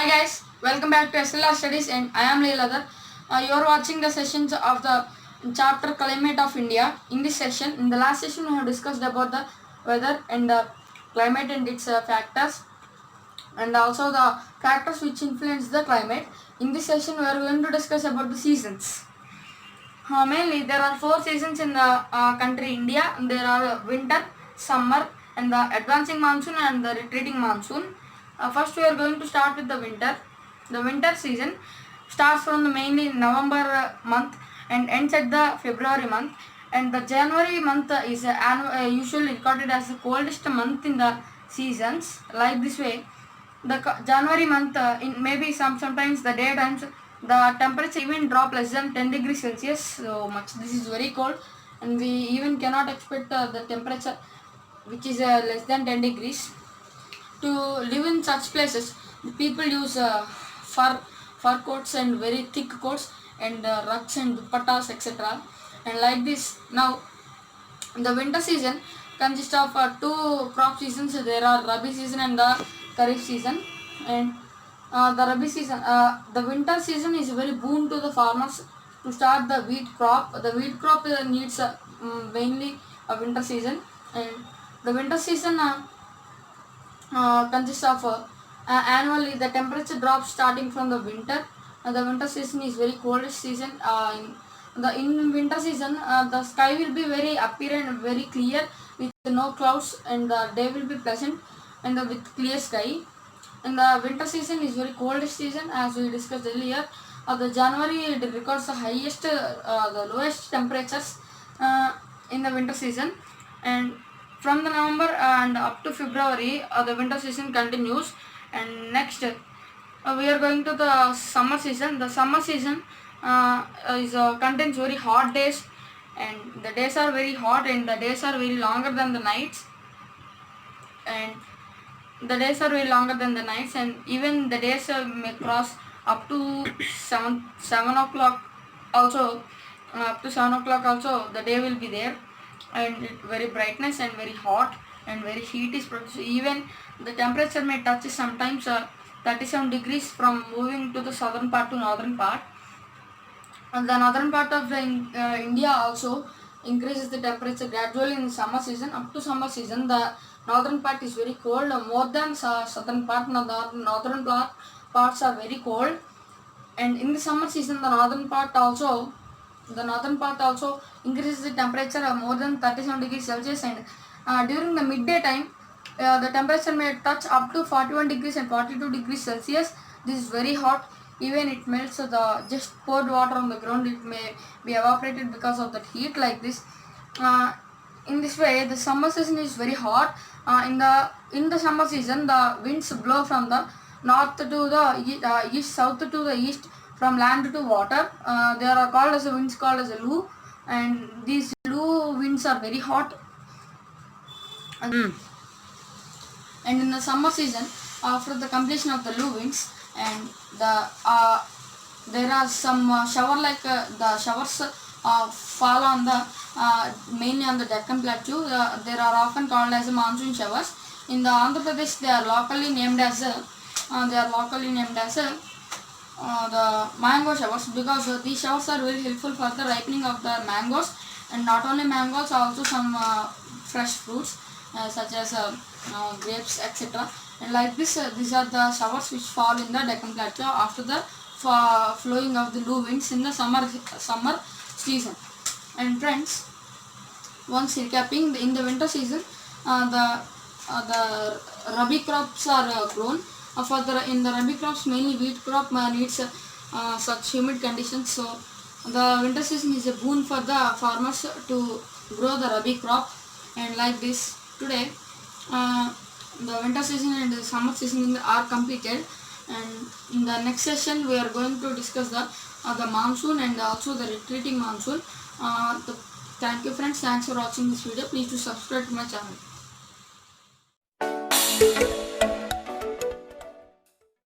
Hi guys, welcome back to SLR Studies and I am Leeladhar. You are watching the sessions of the chapter Climate of India. In this session, in the last session we have discussed about the weather and the climate and its factors and also the factors which influence the climate. In this session we are going to discuss about the seasons. Mainly there are 4 seasons in the country India. There are winter, summer and the advancing monsoon and the retreating monsoon. First we are going to start with the winter. The winter season starts from the mainly November month and ends at the February month, and the January month is usually recorded as the coldest month in the seasons. Like this way, the January month in maybe sometimes the day times the temperature even drop less than 10 degrees Celsius, so much this is very cold, and we even cannot expect the temperature which is less than 10 degrees. To live in such places, the people use fur coats and very thick coats and rugs and dupattas etc. And like this, now the winter season consists of 2 crop seasons. There are Rabi season and the Kharif season. And the Rabi season, the winter season is very boon to the farmers to start the wheat crop. The wheat crop needs mainly a winter season, and the winter season consists of annually the temperature drops starting from the winter. The winter season is very coldest season. In winter season, the sky will be very appearance very clear with no clouds, and the day will be pleasant and with clear sky. And the winter season is very coldest season, as we discussed earlier. The January it records the highest, the lowest temperatures in the winter season, and from the November and up to February the winter season continues. And next we are going to the summer season. The summer season contains very hot days, and the days are very hot and the days are very longer than the nights, and and even the days may cross up to 7 o'clock also. Up to 7 o'clock also the day will be there, and very brightness and very hot and very heat is produced. Even the temperature may touch sometimes 37 degrees from moving to the southern part to northern part. And the northern part of the India also increases the temperature gradually in summer season. Up to summer season, the northern part is very cold, more than southern part. Northern parts are very cold, and in the summer season the northern part also increases the temperature more than 37 degrees Celsius. And during the midday time, the temperature may touch up to 41 degrees and 42 degrees Celsius. This is very hot. Even it melts the just poured water on the ground, it may be evaporated because of that heat. Like this, in this way the summer season is very hot. In the summer season, the winds blow from the north to the east, south to the east, from land to water. They are called as winds called as a loo, and these loo winds are very hot. And in the summer season, after the completion of the loo winds, and there are some shower like the showers fall on the mainly on the Deccan Plateau. There are often called as monsoon showers. In the Andhra Pradesh, they are locally named as the mango showers, because these showers are very helpful for the ripening of the mangoes, and not only mangoes, also some fresh fruits such as grapes etc. And like this, these are the showers which fall in the Deccan Plateau after the flowing of the loo winds in the summer season. And friends, once recapping, in the winter season the Rabi crops are grown. In the Rabi crops, mainly wheat crop needs such humid conditions, so the winter season is a boon for the farmers to grow the Rabi crop. And like this, today the winter season and the summer season are completed, and in the next session we are going to discuss the monsoon and also the retreating monsoon. Thank you friends, thanks for watching this video. Please do subscribe to my channel.